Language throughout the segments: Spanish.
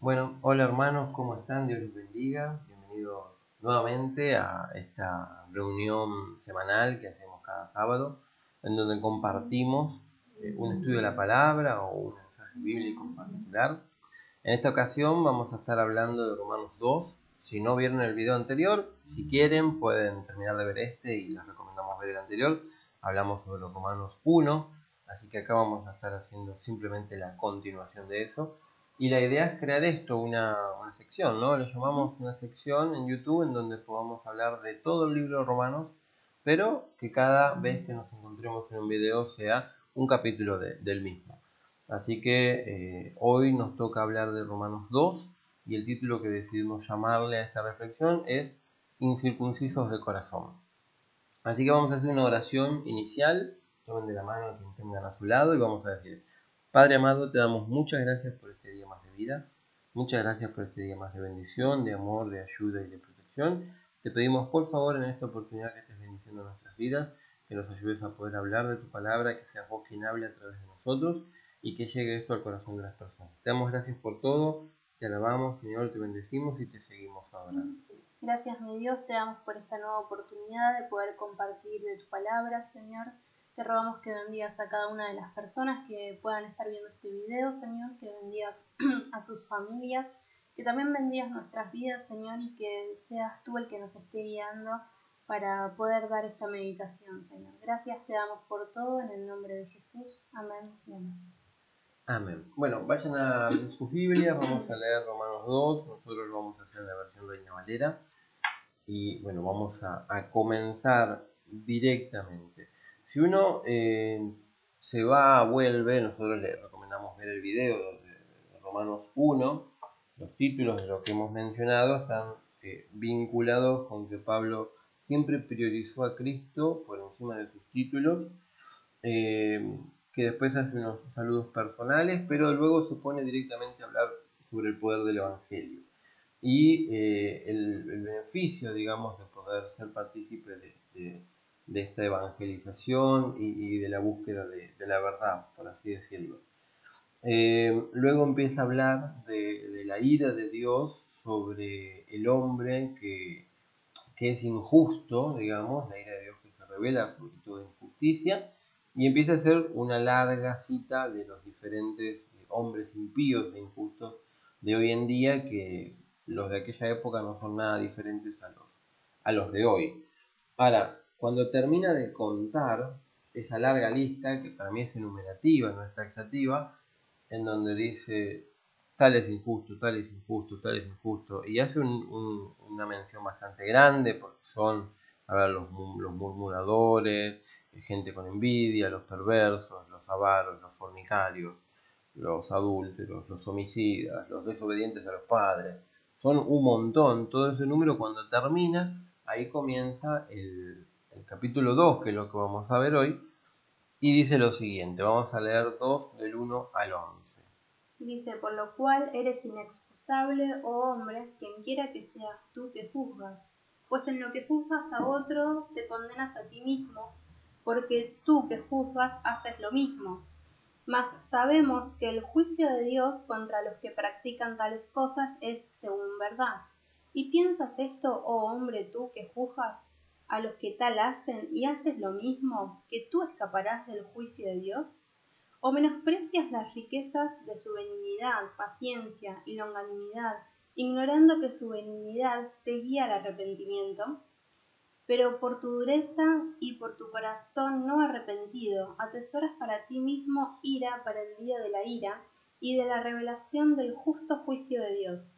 Bueno, hola hermanos, ¿cómo están? Dios los bendiga. Bienvenidos nuevamente a esta reunión semanal que hacemos cada sábado, en donde compartimos un estudio de la palabra o un mensaje bíblico en particular. En esta ocasión vamos a estar hablando de Romanos 2. Si no vieron el video anterior, si quieren pueden terminar de ver este y les recomendamos ver el anterior. Hablamos sobre los Romanos 1, así que acá vamos a estar haciendo simplemente la continuación de eso. Y la idea es crear esto, una sección, ¿no? Le llamamos una sección en YouTube en donde podamos hablar de todo el libro de Romanos, pero que cada vez que nos encontremos en un video sea un capítulo del mismo. Así que hoy nos toca hablar de Romanos 2 y el título que decidimos llamarle a esta reflexión es Incircuncisos de corazón. Así que vamos a hacer una oración inicial, tomen de la mano a quien tengan a su lado y vamos a decir: Padre amado, te damos muchas gracias por este día más de vida, muchas gracias por este día más de bendición, de amor, de ayuda y de protección. Te pedimos por favor en esta oportunidad que estés bendiciendo nuestras vidas, que nos ayudes a poder hablar de tu palabra, que seas vos quien hable a través de nosotros y que llegue esto al corazón de las personas. Te damos gracias por todo, te alabamos, Señor, te bendecimos y te seguimos adorando. Gracias, mi Dios, te damos por esta nueva oportunidad de poder compartir de tu palabra, Señor. Te rogamos que bendigas a cada una de las personas que puedan estar viendo este video, Señor, que bendigas a sus familias, que también bendigas nuestras vidas, Señor, y que seas tú el que nos esté guiando para poder dar esta meditación, Señor. Gracias te damos por todo, en el nombre de Jesús. Amén y amén. Amén. Bueno, vayan a abrir sus Biblias, vamos a leer Romanos 2, nosotros lo vamos a hacer en la versión Reina Valera. Y bueno, vamos a comenzar directamente. Si uno se vuelve, nosotros le recomendamos ver el video de Romanos 1. Los títulos de lo que hemos mencionado están vinculados con que Pablo siempre priorizó a Cristo por encima de sus títulos, que después hace unos saludos personales, pero luego se pone directamente a hablar sobre el poder del Evangelio y el beneficio, digamos, de poder ser partícipe de esta evangelización y de la búsqueda de la verdad, por así decirlo. Luego empieza a hablar de la ira de Dios sobre el hombre que es injusto, digamos, la ira de Dios que se revela sobre toda injusticia, y empieza a hacer una larga cita de los diferentes hombres impíos e injustos de hoy en día, que los de aquella época no son nada diferentes a los de hoy. Ahora, cuando termina de contar esa larga lista, que para mí es enumerativa, no es taxativa, en donde dice tal es injusto, tal es injusto, tal es injusto, y hace una mención bastante grande, porque son, a ver, los murmuradores, gente con envidia, los perversos, los avaros, los fornicarios, los adúlteros, los homicidas, los desobedientes a los padres. Son un montón, todo ese número. Cuando termina, ahí comienza el capítulo 2, que es lo que vamos a ver hoy, y dice lo siguiente, vamos a leer 2 del 1 al 11. Dice: por lo cual eres inexcusable, oh hombre, quien quiera que seas tú que juzgas, pues en lo que juzgas a otro te condenas a ti mismo, porque tú que juzgas haces lo mismo. Mas sabemos que el juicio de Dios contra los que practican tales cosas es según verdad. ¿Y piensas esto, oh hombre, tú que juzgas a los que tal hacen y haces lo mismo, que tú escaparás del juicio de Dios? ¿O menosprecias las riquezas de su benignidad, paciencia y longanimidad, ignorando que su benignidad te guía al arrepentimiento? Pero por tu dureza y por tu corazón no arrepentido, atesoras para ti mismo ira para el día de la ira y de la revelación del justo juicio de Dios,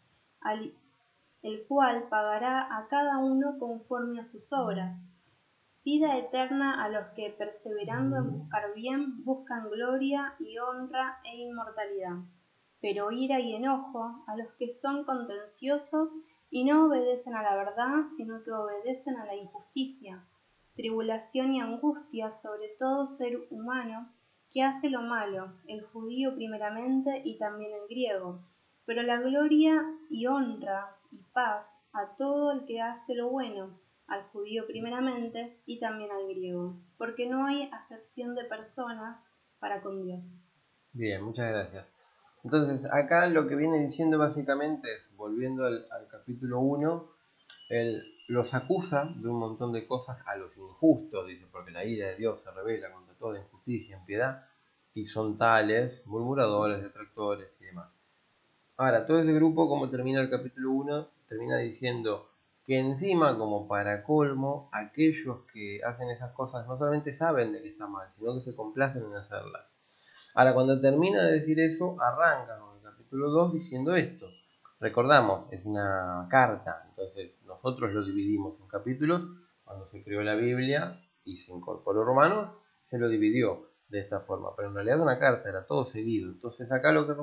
el cual pagará a cada uno conforme a sus obras. Vida eterna a los que, perseverando en buscar bien, buscan gloria y honra e inmortalidad. Pero ira y enojo a los que son contenciosos y no obedecen a la verdad, sino que obedecen a la injusticia. Tribulación y angustia sobre todo ser humano que hace lo malo, el judío primeramente y también el griego. Pero la gloria y honra y paz a todo el que hace lo bueno, al judío primeramente y también al griego, porque no hay acepción de personas para con Dios. Bien, muchas gracias. Entonces, acá lo que viene diciendo básicamente es, volviendo al capítulo 1, él los acusa de un montón de cosas a los injustos, dice, porque la ira de Dios se revela contra toda injusticia y impiedad, y son tales, murmuradores, detractores y demás. Ahora, todo ese grupo, como termina el capítulo 1, termina diciendo que encima, como para colmo, aquellos que hacen esas cosas no solamente saben de que está mal, sino que se complacen en hacerlas. Ahora, cuando termina de decir eso, arranca con el capítulo 2 diciendo esto. Recordamos, es una carta, entonces nosotros lo dividimos en capítulos. Cuando se creó la Biblia y se incorporó Romanos, se lo dividió de esta forma, pero en realidad una carta, era todo seguido. Entonces acá lo que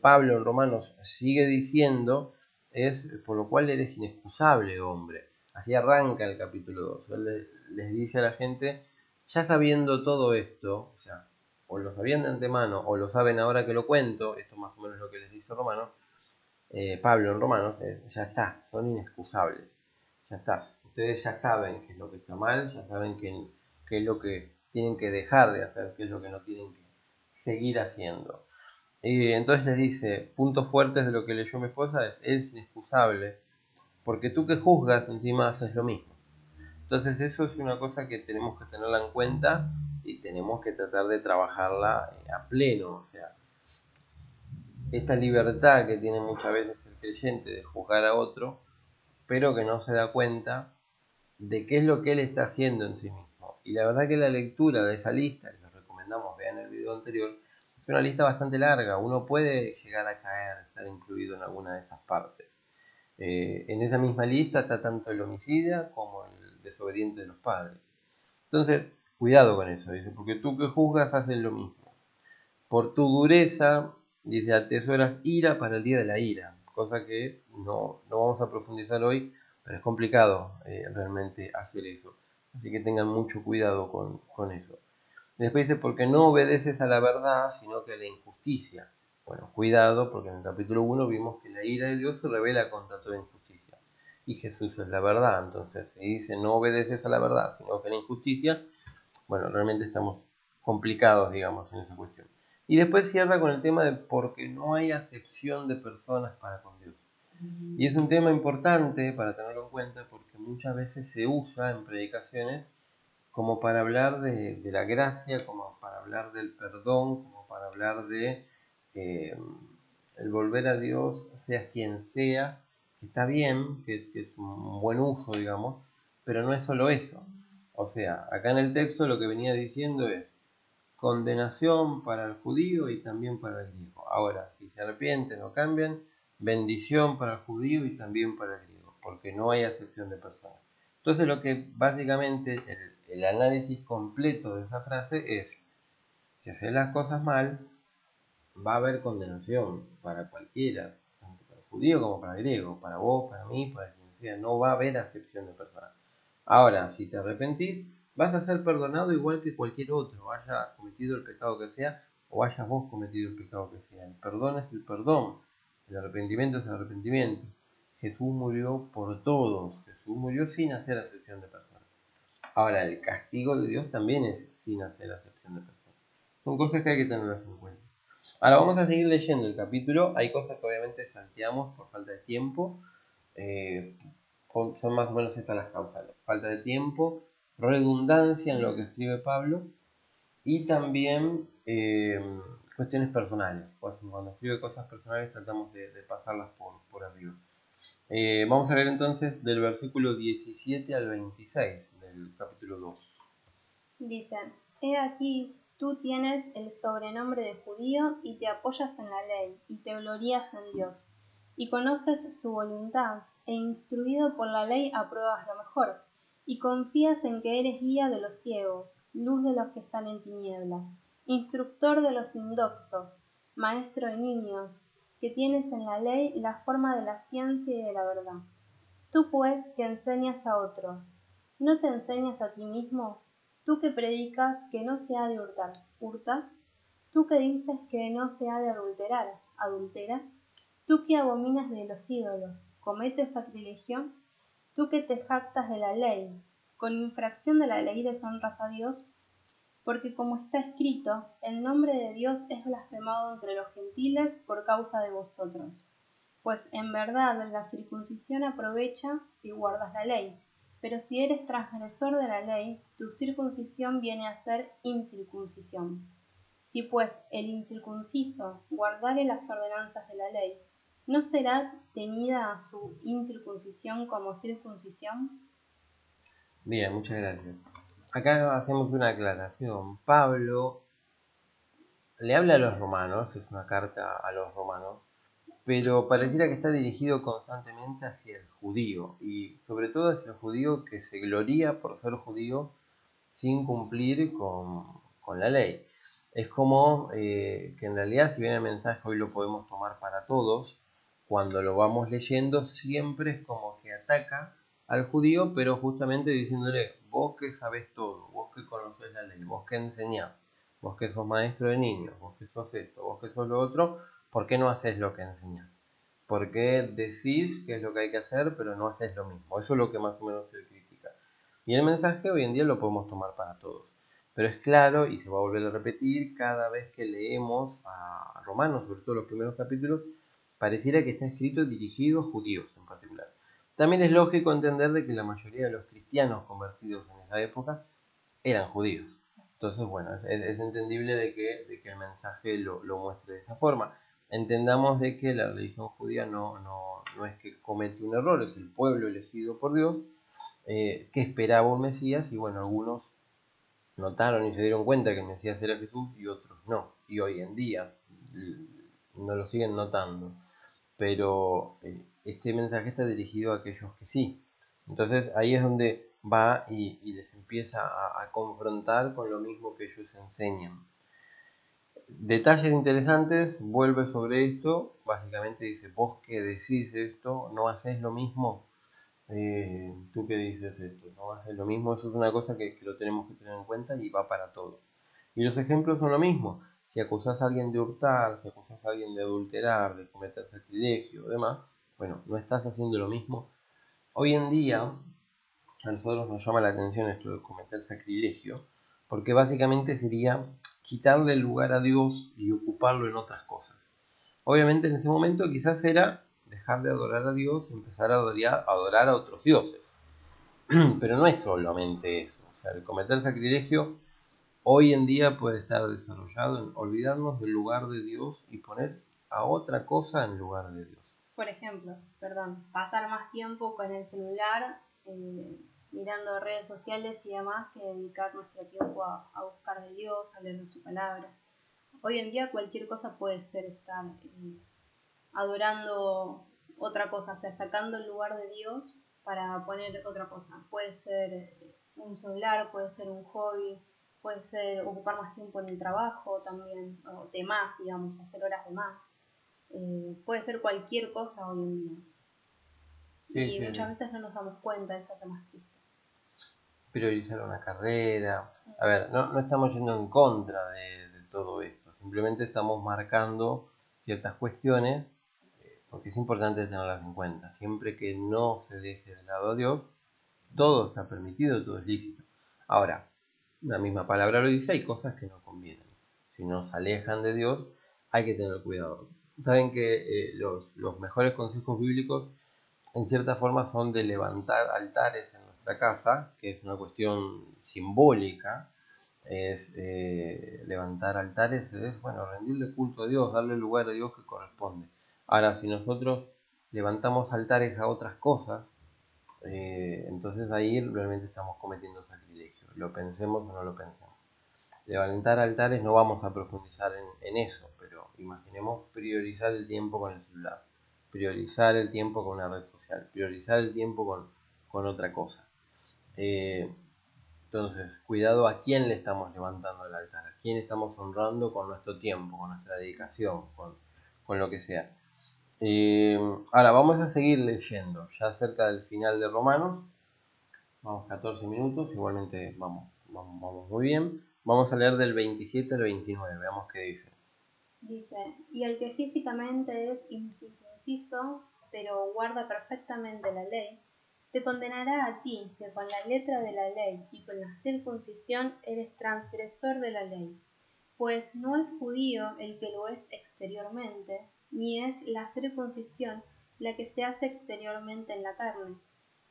Pablo en Romanos sigue diciendo es, por lo cual eres inexcusable, hombre. Así arranca el capítulo 2. Él les dice a la gente, ya sabiendo todo esto, o sea, o lo sabían de antemano o lo saben ahora que lo cuento, esto más o menos es lo que les dice Pablo en Romanos, ya está, son inexcusables, ya está, ustedes ya saben qué es lo que está mal, ya saben qué es lo que tienen que dejar de hacer, qué es lo que no tienen que seguir haciendo. Entonces les dice, puntos fuertes de lo que leyó mi esposa es inexcusable, porque tú que juzgas encima haces lo mismo. Entonces eso es una cosa que tenemos que tenerla en cuenta y tenemos que tratar de trabajarla a pleno. O sea, esta libertad que tiene muchas veces el creyente de juzgar a otro, pero que no se da cuenta de qué es lo que él está haciendo en sí mismo. Y la verdad que la lectura de esa lista, que les recomendamos, vean el video anterior, es una lista bastante larga. Uno puede llegar a caer, estar incluido en alguna de esas partes. En esa misma lista está tanto el homicida como el desobediente de los padres. Entonces, cuidado con eso, dice, porque tú que juzgas haces lo mismo. Por tu dureza, dice, atesoras ira para el día de la ira, cosa que no vamos a profundizar hoy, pero es complicado realmente hacer eso. Así que tengan mucho cuidado con eso. Después dice, porque no obedeces a la verdad, sino que a la injusticia. Bueno, cuidado, porque en el capítulo 1 vimos que la ira de Dios se revela contra toda injusticia. Y Jesús es la verdad. Entonces, si dice no obedeces a la verdad, sino que a la injusticia, bueno, realmente estamos complicados, digamos, en esa cuestión. Y después cierra con el tema de porque no hay acepción de personas para con Dios. Y es un tema importante para tenerlo en cuenta porque muchas veces se usa en predicaciones como para hablar de la gracia, como para hablar del perdón, como para hablar de el volver a Dios, seas quien seas, que está bien, que es un buen uso, digamos, pero no es solo eso. O sea, acá en el texto lo que venía diciendo es condenación para el judío y también para el griego. Ahora, si se arrepienten o cambian, bendición para el judío y también para el griego, porque no hay acepción de personas. Entonces lo que básicamente el análisis completo de esa frase es, si haces las cosas mal, va a haber condenación para cualquiera, tanto para el judío como para el griego, para vos, para mí, para quien sea, no va a haber acepción de personas. Ahora, si te arrepentís, vas a ser perdonado igual que cualquier otro, haya cometido el pecado que sea o hayas vos cometido el pecado que sea. El perdón es el perdón, el arrepentimiento es el arrepentimiento. Jesús murió por todos, Jesús murió sin hacer acepción de personas. Ahora, el castigo de Dios también es sin hacer acepción de personas. Son cosas que hay que tenerlas en cuenta. Ahora vamos a seguir leyendo el capítulo. Hay cosas que obviamente salteamos por falta de tiempo. Son más o menos estas las causales. Falta de tiempo, redundancia en lo que escribe Pablo y también cuestiones personales. Cuando escribe cosas personales tratamos de pasarlas por arriba. Vamos a leer entonces del versículo 17 al 26 del capítulo 2. Dicen, he aquí, tú tienes el sobrenombre de judío y te apoyas en la ley y te glorías en Dios, y conoces su voluntad, e instruido por la ley apruebas lo mejor, y confías en que eres guía de los ciegos, luz de los que están en tinieblas, instructor de los indoctos, maestro de niños, que tienes en la ley la forma de la ciencia y de la verdad. Tú pues que enseñas a otros, ¿no te enseñas a ti mismo? Tú que predicas que no se ha de hurtar, ¿hurtas? Tú que dices que no se ha de adulterar, ¿adulteras? Tú que abominas de los ídolos, ¿cometes sacrilegio? Tú que te jactas de la ley, ¿con infracción de la ley deshonras a Dios? Porque como está escrito, el nombre de Dios es blasfemado entre los gentiles por causa de vosotros. Pues en verdad la circuncisión aprovecha si guardas la ley, pero si eres transgresor de la ley, tu circuncisión viene a ser incircuncisión. Si pues el incircunciso guardare las ordenanzas de la ley, ¿no será tenida su incircuncisión como circuncisión? Bien, muchas gracias. Acá hacemos una aclaración. Pablo le habla a los romanos, es una carta a los romanos, pero pareciera que está dirigido constantemente hacia el judío, y sobre todo hacia el judío que se gloría por ser judío sin cumplir con la ley. Es como que en realidad, si bien el mensaje hoy lo podemos tomar para todos, cuando lo vamos leyendo siempre es como que ataca al judío, pero justamente diciéndole: vos que sabés todo, vos que conocés la ley, vos que enseñás, vos que sos maestro de niños, vos que sos esto, vos que sos lo otro, ¿por qué no haces lo que enseñás? ¿Por qué decís qué es lo que hay que hacer, pero no haces lo mismo? Eso es lo que más o menos se critica. Y el mensaje hoy en día lo podemos tomar para todos. Pero es claro, y se va a volver a repetir, cada vez que leemos a Romanos, sobre todo los primeros capítulos, pareciera que está escrito dirigido a judíos en particular. También es lógico entender de que la mayoría de los cristianos convertidos en esa época eran judíos. Entonces, bueno, es entendible de que el mensaje lo muestre de esa forma. Entendamos de que la religión judía no es que comete un error, es el pueblo elegido por Dios, que esperaba un Mesías, y bueno, algunos notaron y se dieron cuenta que el Mesías era Jesús y otros no. Y hoy en día no lo siguen notando. Pero este mensaje está dirigido a aquellos que sí. Entonces ahí es donde va y les empieza a confrontar con lo mismo que ellos enseñan. Detalles interesantes, vuelve sobre esto, básicamente dice: vos que decís esto, no hacés lo mismo. Tú que dices esto, no haces lo mismo. Eso es una cosa que lo tenemos que tener en cuenta y va para todos. Y los ejemplos son lo mismo. Si acusás a alguien de hurtar, si acusás a alguien de adulterar, de cometer sacrilegio, demás, bueno, no estás haciendo lo mismo. Hoy en día a nosotros nos llama la atención esto de cometer sacrilegio, porque básicamente sería quitarle el lugar a Dios y ocuparlo en otras cosas. Obviamente en ese momento quizás era dejar de adorar a Dios y empezar a adorar a otros dioses. Pero no es solamente eso. O sea, el cometer sacrilegio hoy en día puede estar desarrollado en olvidarnos del lugar de Dios y poner a otra cosa en lugar de Dios. Por ejemplo, pasar más tiempo con el celular, mirando redes sociales y demás, que dedicar nuestro tiempo a buscar de Dios, a leer su palabra. Hoy en día cualquier cosa puede ser estar adorando otra cosa, o sea, sacando el lugar de Dios para poner otra cosa. Puede ser un celular, puede ser un hobby, puede ser ocupar más tiempo en el trabajo también, o de más, digamos, hacer horas de más. Puede ser cualquier cosa hoy en día. Sí, Y sí, muchas sí. veces no nos damos cuenta, eso es lo más triste. Priorizar una carrera. A ver, no estamos yendo en contra de todo esto, simplemente estamos marcando ciertas cuestiones, porque es importante tenerlas en cuenta. Siempre que no se deje de lado a Dios, todo está permitido, todo es lícito. Ahora, la misma palabra lo dice, hay cosas que no convienen. Si nos alejan de Dios, hay que tener cuidado. Saben que los mejores consejos bíblicos en cierta forma son de levantar altares en nuestra casa, que es una cuestión simbólica. Es levantar altares, es bueno, rendirle culto a Dios, darle el lugar a Dios que corresponde. Ahora, si nosotros levantamos altares a otras cosas, entonces ahí realmente estamos cometiendo sacrilegio, lo pensemos o no lo pensemos. Levantar altares no vamos a profundizar en eso, pero imaginemos priorizar el tiempo con el celular, priorizar el tiempo con una red social, priorizar el tiempo con otra cosa. Entonces, cuidado a quién le estamos levantando el altar, a quién estamos honrando con nuestro tiempo, con nuestra dedicación, con lo que sea. Ahora vamos a seguir leyendo, ya cerca del final de Romanos. Vamos 14 minutos, igualmente vamos muy bien. Vamos a leer del 27 al 29, veamos qué dice. Dice, y el que físicamente es incircunciso, pero guarda perfectamente la ley, te condenará a ti, que con la letra de la ley y con la circuncisión eres transgresor de la ley. Pues no es judío el que lo es exteriormente, ni es la circuncisión la que se hace exteriormente en la carne,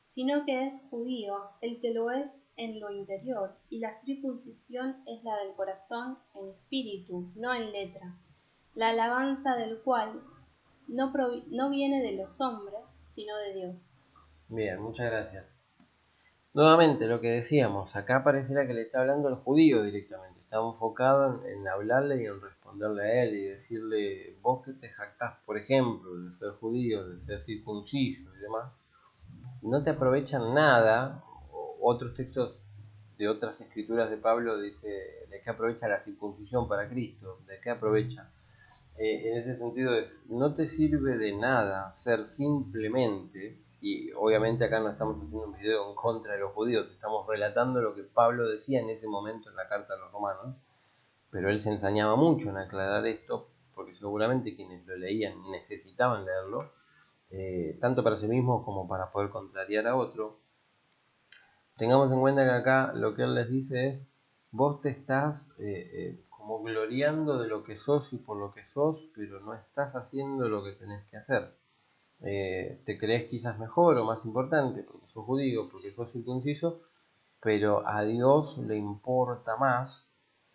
sino que es judío el que lo es en lo interior, y la circuncisión es la del corazón en espíritu, no en letra, la alabanza del cual no viene de los hombres, sino de Dios. Bien, muchas gracias. Nuevamente, lo que decíamos, acá pareciera que le está hablando al judío directamente, está enfocado en hablarle y en responderle a él y decirle, vos que te jactás, por ejemplo, de ser judío, de ser circunciso y demás, no te aprovechan nada. Otros textos de otras escrituras de Pablo dice, ¿de qué aprovecha la circuncisión para Cristo? ¿De qué aprovecha? En ese sentido no te sirve de nada ser simplemente, y obviamente acá no estamos haciendo un video en contra de los judíos, estamos relatando lo que Pablo decía en ese momento en la carta a los romanos, pero él se ensañaba mucho en aclarar esto, porque seguramente quienes lo leían necesitaban leerlo, tanto para sí mismos como para poder contrariar a otro. Tengamos en cuenta que acá lo que él les dice es, vos te estás como gloriando de lo que sos y por lo que sos, pero no estás haciendo lo que tenés que hacer. Te crees quizás mejor o más importante porque sos judío, porque sos circunciso, pero a Dios le importa más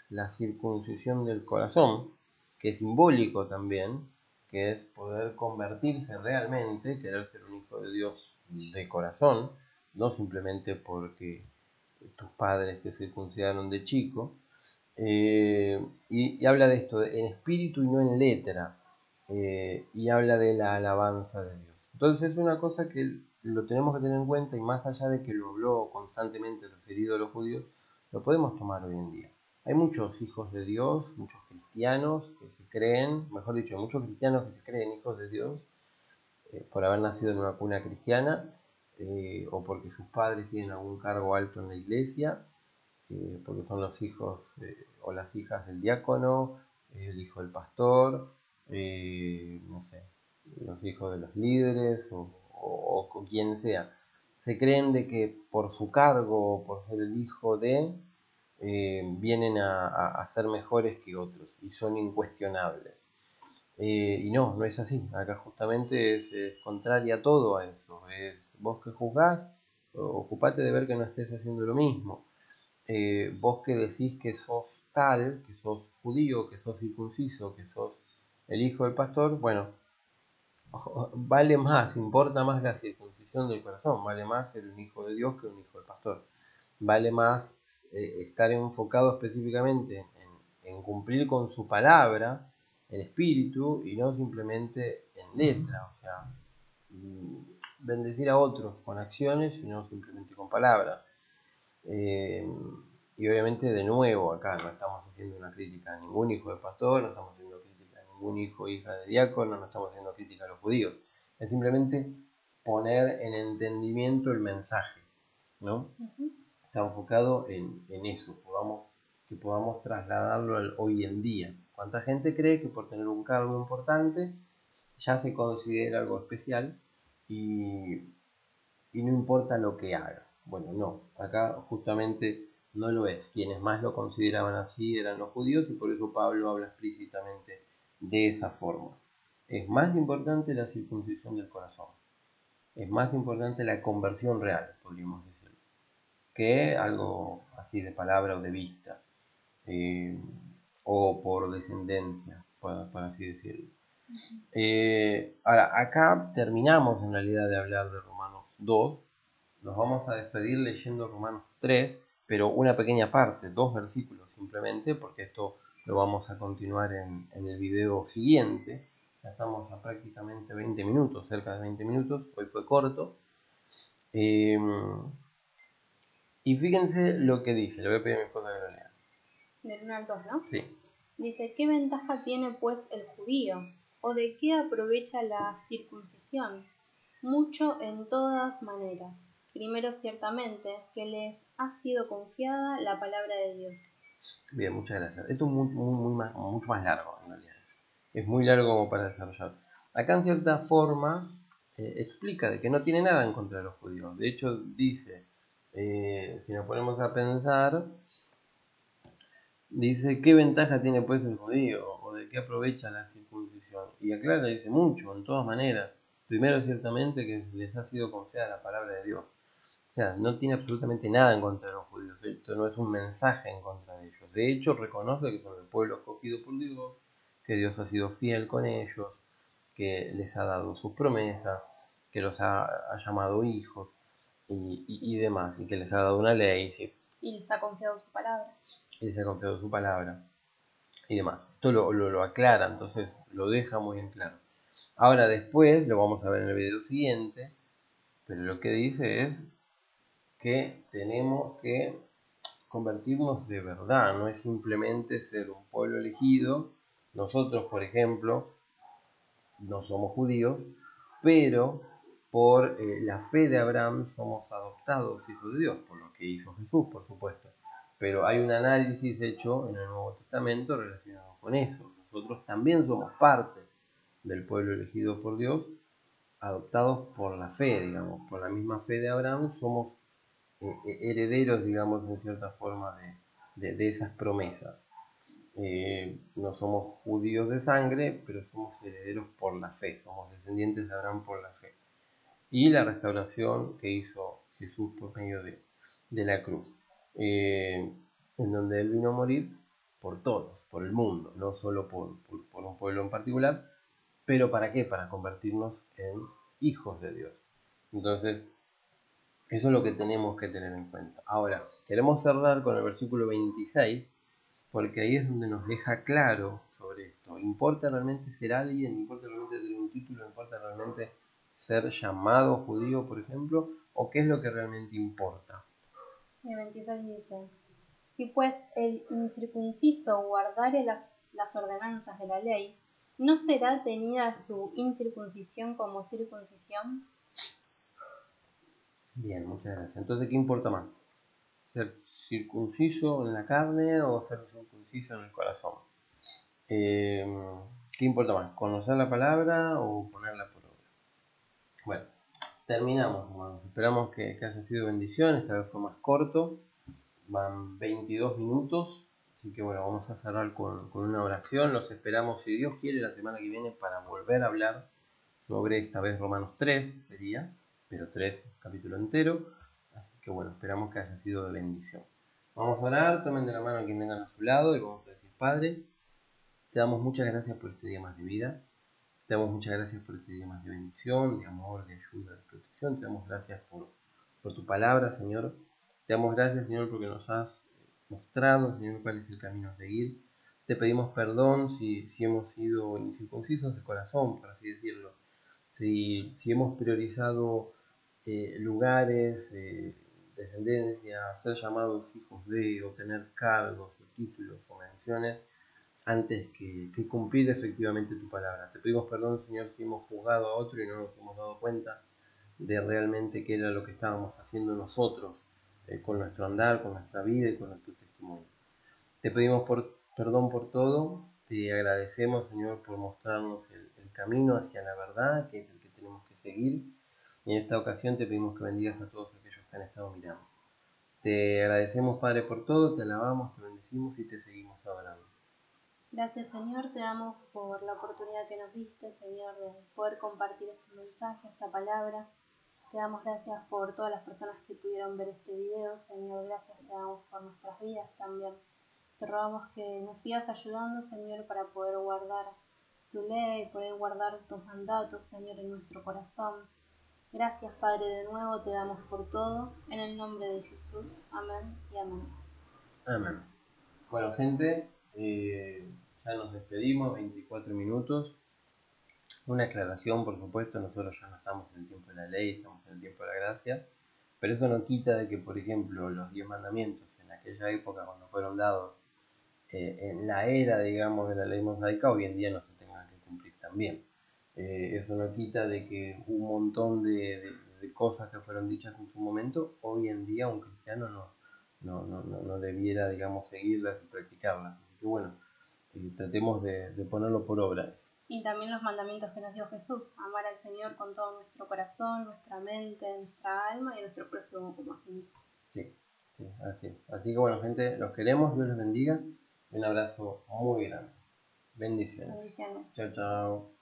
la circuncisión del corazón, que es simbólico también, que es poder convertirse realmente, querer ser un hijo de Dios de corazón, no simplemente porque tus padres te circuncidaron de chico, y habla de esto en espíritu y no en letra, y habla de la alabanza de Dios. Entonces es una cosa que lo tenemos que tener en cuenta, y más allá de que lo habló constantemente referido a los judíos, lo podemos tomar hoy en día. Hay muchos hijos de Dios, muchos cristianos que se creen, mejor dicho, muchos cristianos que se creen hijos de Dios por haber nacido en una cuna cristiana, o porque sus padres tienen algún cargo alto en la iglesia, porque son los hijos o las hijas del diácono, el hijo del pastor, no sé, los hijos de los líderes o quien sea. Se creen de que por su cargo o por ser el hijo de, vienen a ser mejores que otros y son incuestionables. Y no es así. Acá justamente es contraria a todo a eso. Es vos que juzgás, ocupate de ver que no estés haciendo lo mismo. Vos que decís que sos tal, que sos judío, que sos circunciso, que sos el hijo del pastor, bueno, vale más, importa más la circuncisión del corazón, vale más ser un hijo de Dios que un hijo del pastor. Vale más estar enfocado específicamente en cumplir con su palabra, en espíritu, y no simplemente en letra, o sea, bendecir a otros con acciones y no simplemente con palabras. Y obviamente de nuevo acá no estamos haciendo una crítica a ningún hijo de pastor, no estamos haciendo crítica a ningún hijo o hija de diácono, no estamos haciendo crítica a los judíos. Es simplemente poner en entendimiento el mensaje, ¿no? Está enfocado en eso, que podamos trasladarlo al hoy en día. ¿Cuánta gente cree que por tener un cargo importante ya se considera algo especial y no importa lo que haga? Bueno, no, acá justamente no lo es. Quienes más lo consideraban así eran los judíos, y por eso Pablo habla explícitamente de esa forma. Es más importante la circuncisión del corazón. Es más importante la conversión real, podríamos decirlo, que algo así de palabra o de vista, o por descendencia, por así decirlo. Ahora, acá terminamos en realidad de hablar de Romanos 2. Nos vamos a despedir leyendo Romanos 3, pero una pequeña parte, 2 versículos simplemente, porque esto lo vamos a continuar en el video siguiente. Ya estamos a prácticamente 20 minutos, cerca de 20 minutos, hoy fue corto. Y fíjense lo que dice, le voy a pedir a mi esposa que lo lea. Del 1 al 2, ¿no? Sí. Dice, ¿qué ventaja tiene pues el judío? ¿O de qué aprovecha la circuncisión? Mucho en todas maneras. Primero, ciertamente, que les ha sido confiada la palabra de Dios. Bien, muchas gracias. Esto es mucho más largo en realidad. Es muy largo como para desarrollar. Acá en cierta forma explica de que no tiene nada en contra de los judíos. De hecho dice, si nos ponemos a pensar, dice, ¿qué ventaja tiene pues el judío? ¿O de qué aprovecha la circuncisión? Y aclara, dice mucho, en todas maneras. Primero, ciertamente, que les ha sido confiada la palabra de Dios. O sea, no tiene absolutamente nada en contra de los judíos. Esto no es un mensaje en contra de ellos. De hecho, reconoce que son el pueblo escogido por Dios, que Dios ha sido fiel con ellos, que les ha dado sus promesas, que los ha llamado hijos y demás, y que les ha dado una ley, sí, Y les ha confiado su palabra. y les ha confiado su palabra y demás. Esto lo aclara, entonces lo deja muy en claro. Ahora después, lo vamos a ver en el video siguiente, pero lo que dice es que tenemos que convertirnos de verdad, no es simplemente ser un pueblo elegido. Nosotros, por ejemplo, no somos judíos, pero por la fe de Abraham somos adoptados hijos de Dios, por lo que hizo Jesús, por supuesto. Pero hay un análisis hecho en el Nuevo Testamento relacionado con eso. Nosotros también somos parte del pueblo elegido por Dios, adoptados por la fe, digamos, por la misma fe de Abraham, somos herederos, digamos, en cierta forma de esas promesas. No somos judíos de sangre, pero somos herederos por la fe, somos descendientes de Abraham por la fe. Y la restauración que hizo Jesús por medio de la cruz, en donde Él vino a morir por todos, por el mundo, no solo por un pueblo en particular, pero ¿para qué? Para convertirnos en hijos de Dios. Entonces, eso es lo que tenemos que tener en cuenta. Ahora, queremos cerrar con el versículo 26, porque ahí es donde nos deja claro sobre esto. ¿Importa realmente ser alguien? ¿Importa realmente tener un título? ¿Importa realmente ser llamado judío, por ejemplo? ¿O qué es lo que realmente importa? El 26 dice, si pues el incircunciso guardare las ordenanzas de la ley, ¿no será tenida su incircuncisión como circuncisión? Bien, muchas gracias. Entonces, ¿qué importa más? ¿Ser circunciso en la carne o ser circunciso en el corazón? ¿Qué importa más? ¿Conocer la palabra o ponerla por obra? Bueno, terminamos, hermanos. Esperamos que haya sido bendición. Esta vez fue más corto. Van 22 minutos. Así que bueno, vamos a cerrar con una oración. Los esperamos, si Dios quiere, la semana que viene para volver a hablar sobre esta vez Romanos 3 sería, pero 3 capítulo entero. Así que bueno, esperamos que haya sido de bendición. Vamos a orar, tomen de la mano a quien tengan a su lado y vamos a decir, Padre, te damos muchas gracias por este día más de vida. Te damos muchas gracias por este día más de bendición, de amor, de ayuda, de protección. Te damos gracias por tu palabra, Señor. Te damos gracias, Señor, porque nos has mostrado, Señor, cuál es el camino a seguir. Te pedimos perdón si hemos sido incircuncisos de corazón, por así decirlo. Si hemos priorizado lugares, descendencia, ser llamados hijos de, o tener cargos, o títulos, o menciones, antes que cumplir efectivamente tu palabra. Te pedimos perdón, Señor, si hemos juzgado a otro y no nos hemos dado cuenta de realmente qué era lo que estábamos haciendo nosotros con nuestro andar, con nuestra vida y con nuestro testimonio. Te pedimos perdón por todo, te agradecemos, Señor, por mostrarnos el camino hacia la verdad, que es el que tenemos que seguir. Y en esta ocasión te pedimos que bendigas a todos aquellos que han estado mirando. Te agradecemos, Padre, por todo, te alabamos, te bendecimos y te seguimos adorando. Gracias, Señor, te damos por la oportunidad que nos diste, Señor, de poder compartir este mensaje, esta palabra. Te damos gracias por todas las personas que pudieron ver este video, Señor. Gracias te damos por nuestras vidas también. Te rogamos que nos sigas ayudando, Señor, para poder guardar tu ley, poder guardar tus mandatos, Señor, en nuestro corazón. Gracias, Padre, de nuevo te damos por todo. En el nombre de Jesús. Amén y amén. Amén. Bueno, gente, ya nos despedimos, 24 minutos. Una aclaración, por supuesto, nosotros ya no estamos en el tiempo de la ley, estamos en el tiempo de la gracia, pero eso no quita de que, por ejemplo, los 10 mandamientos en aquella época cuando fueron dados en la era, digamos, de la ley mosaica, hoy en día no se tengan que cumplir también. Eso no quita de que un montón de cosas que fueron dichas en su momento, hoy en día un cristiano no debiera, digamos, seguirlas y practicarlas. Así que bueno, tratemos de ponerlo por obra eso. Y también los mandamientos que nos dio Jesús, amar al Señor con todo nuestro corazón, nuestra mente, nuestra alma y a nuestro prójimo como a sí mismo. Sí, sí, así es. Así que bueno, gente, los queremos, Dios los bendiga. Un abrazo muy grande. Bendiciones. Bendiciones. Chao, chao.